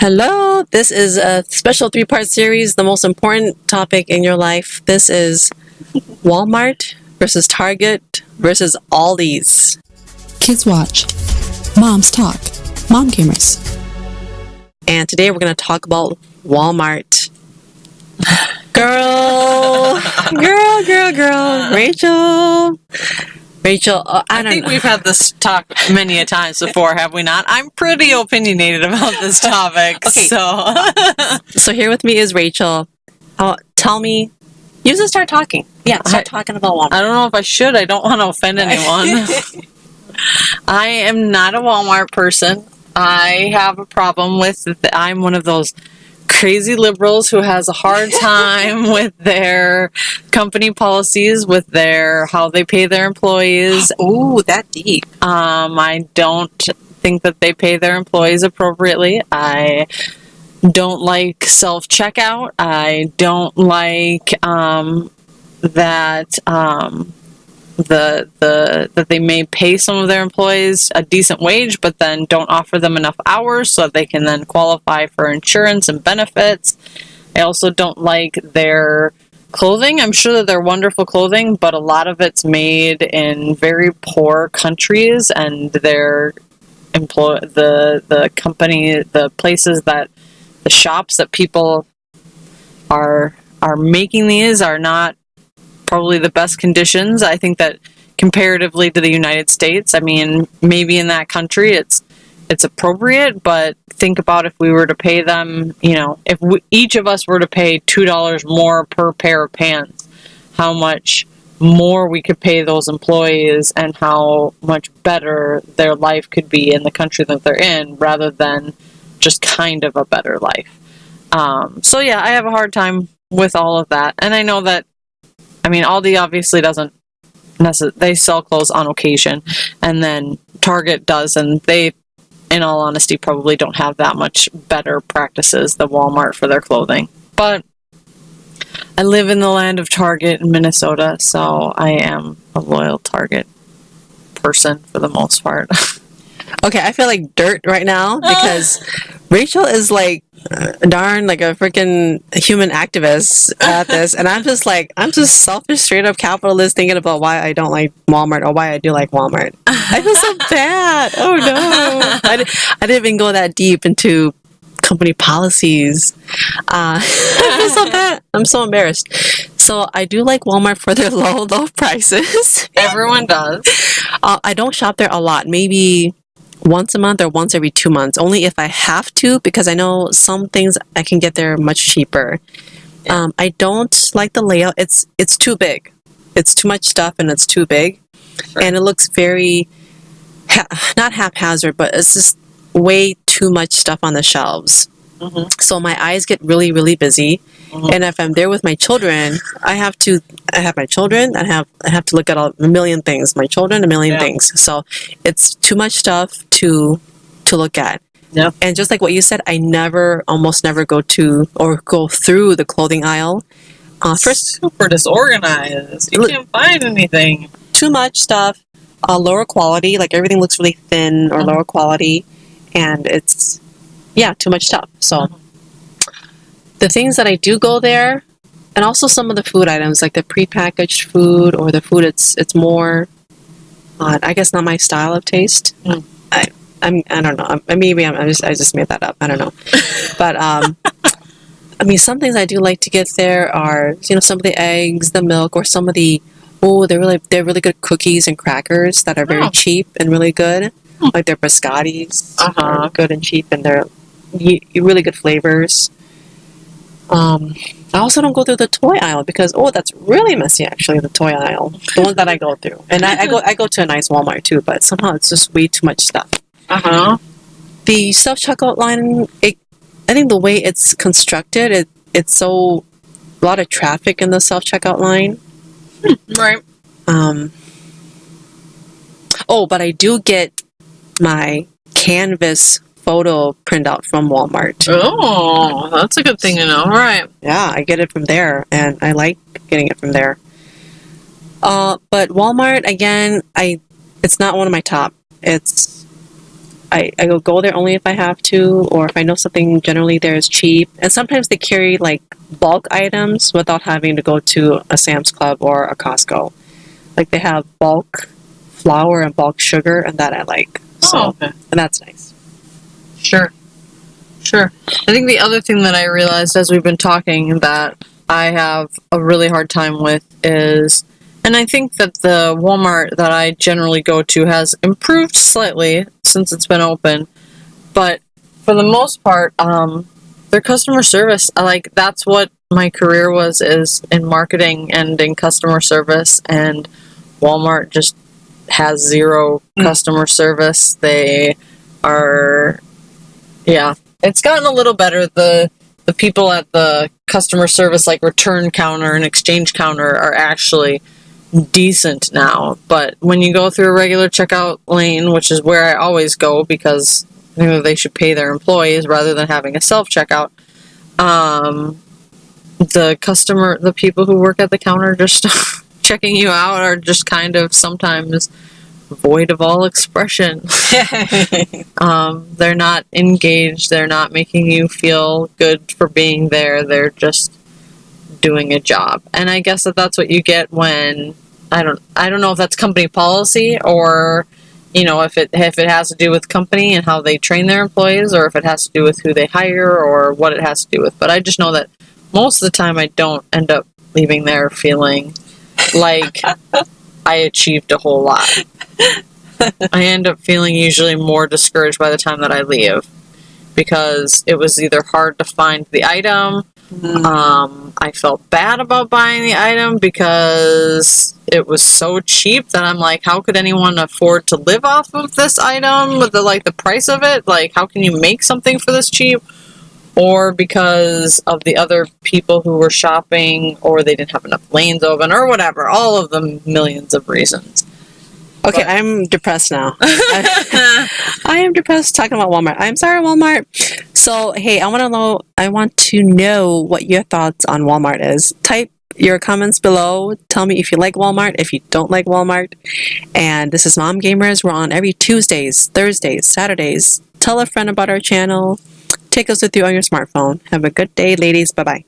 Hello, this is a special three-part series, the most important topic in your life. This is Walmart versus Target versus Aldi's. Kids watch. Moms talk. MomGamers. And today we're going to talk about Walmart. Girl. Rachel, I think we've had this talk many a times before, have we not? I'm pretty opinionated about this topic. Okay. So here with me is Rachel. Tell me, you just start talking. Yeah, start talking about Walmart. I don't know if I should. I don't want to offend anyone. I am not a Walmart person. I have a problem with, I'm one of those crazy liberals who has a hard time with their company policies, with their how they pay their employees. Ooh, that deep. I don't think that they pay their employees appropriately. I don't like self-checkout. I don't like that they may pay some of their employees a decent wage, but then don't offer them enough hours so that they can then qualify for insurance and benefits. I also don't like their clothing. I'm sure that they're wonderful clothing, but a lot of it's made in very poor countries, and their the company, the places that the shops that people are making these are not probably the best conditions. I think that comparatively to the United States, I mean, maybe in that country it's appropriate, but think about if we were to pay them, if each of us were to pay $2 more per pair of pants, how much more we could pay those employees and how much better their life could be in the country that they're in, rather than just kind of a better life. So yeah, I have a hard time with all of that. And I know that, Aldi obviously doesn't they sell clothes on occasion, and then Target does, and they, in all honesty, probably don't have that much better practices than Walmart for their clothing. But I live in the land of Target in Minnesota, so I am a loyal Target person for the most part. Okay, I feel like dirt right now because Rachel is like darn like a freaking human activist at this, and I'm just selfish, straight up capitalist, thinking about why I don't like Walmart or why I do like Walmart. I feel so bad. Oh no, I didn't even go that deep into company policies. I feel so bad. I'm so embarrassed. So I do like Walmart for their low prices. Everyone does. I don't shop there a lot. Maybe once a month or once every 2 months, only if I have to, because I know some things I can get there much cheaper. I don't like the layout. It's too big. It's too much stuff and it's too big. Sure. And it looks very not haphazard, but it's just way too much stuff on the shelves. Mm-hmm. So my eyes get really, really busy. Mm-hmm. And if I'm there with my children, I have my children, I have to look at a million things. My children, a million things. So it's too much stuff to look at. Yeah. And just like what you said, I almost never go through the clothing aisle. Super disorganized. You can't find anything. Too much stuff. Lower quality, like everything looks really thin or lower quality, and it's too much stuff. So the things that I do go there, and also some of the food items, like the prepackaged food or the food, it's more, I guess, not my style of taste. I don't know. Maybe I just made that up. I don't know. But some things I do like to get there are, some of the eggs, the milk, or some of the they're really good cookies and crackers that are very cheap and really good. Like their biscottis are good and cheap, and they're really good flavors. I also don't go through the toy aisle because that's really messy, actually, the toy aisle, the one that I go through. And I go to a nice Walmart too, but somehow it's just way too much stuff. The self-checkout line, I think the way it's constructed, it's so a lot of traffic in the self-checkout line. Right. But I do get my canvas photo printout from Walmart. Oh, that's a good thing to know. Right. Yeah, I get it from there, and I like getting it from there. But Walmart, again, it's not one of my top. It's I will go there only if I have to, or if I know something generally there is cheap. And sometimes they carry like bulk items without having to go to a Sam's Club or a Costco. Like they have bulk flour and bulk sugar, and that I like. So, okay. And that's nice. Sure. I think the other thing that I realized as we've been talking that I have a really hard time with is, and I think that the Walmart that I generally go to has improved slightly since it's been open, but for the most part, their customer service, that's what my career is in marketing and in customer service, and Walmart just has zero customer service. They are, yeah, it's gotten a little better. The people at the customer service, like return counter and exchange counter, are actually decent now. But when you go through a regular checkout lane, which is where I always go because they should pay their employees rather than having a self-checkout, the people who work at the counter just checking you out are just kind of sometimes void of all expression. They're not engaged. They're not making you feel good for being there. They're just doing a job. And I guess that's what you get when I don't know if that's company policy, or if it has to do with company and how they train their employees, or if it has to do with who they hire, or what it has to do with. But I just know that most of the time I don't end up leaving there feeling like I achieved a whole lot. I end up feeling usually more discouraged by the time that I leave, because it was either hard to find the item, I felt bad about buying the item because it was so cheap that I'm like, how could anyone afford to live off of this item with the price of it? Like, how can you make something for this cheap? Or because of the other people who were shopping, or they didn't have enough lanes open, or whatever. All of the millions of reasons. Okay, I'm depressed now. I am depressed talking about Walmart. I'm sorry, Walmart. So, hey, I want to know what your thoughts on Walmart is. Type your comments below. Tell me if you like Walmart, if you don't like Walmart. And this is Mom Gamers. We're on every Tuesdays, Thursdays, Saturdays. Tell a friend about our channel. Take us with you on your smartphone. Have a good day, ladies. Bye-bye.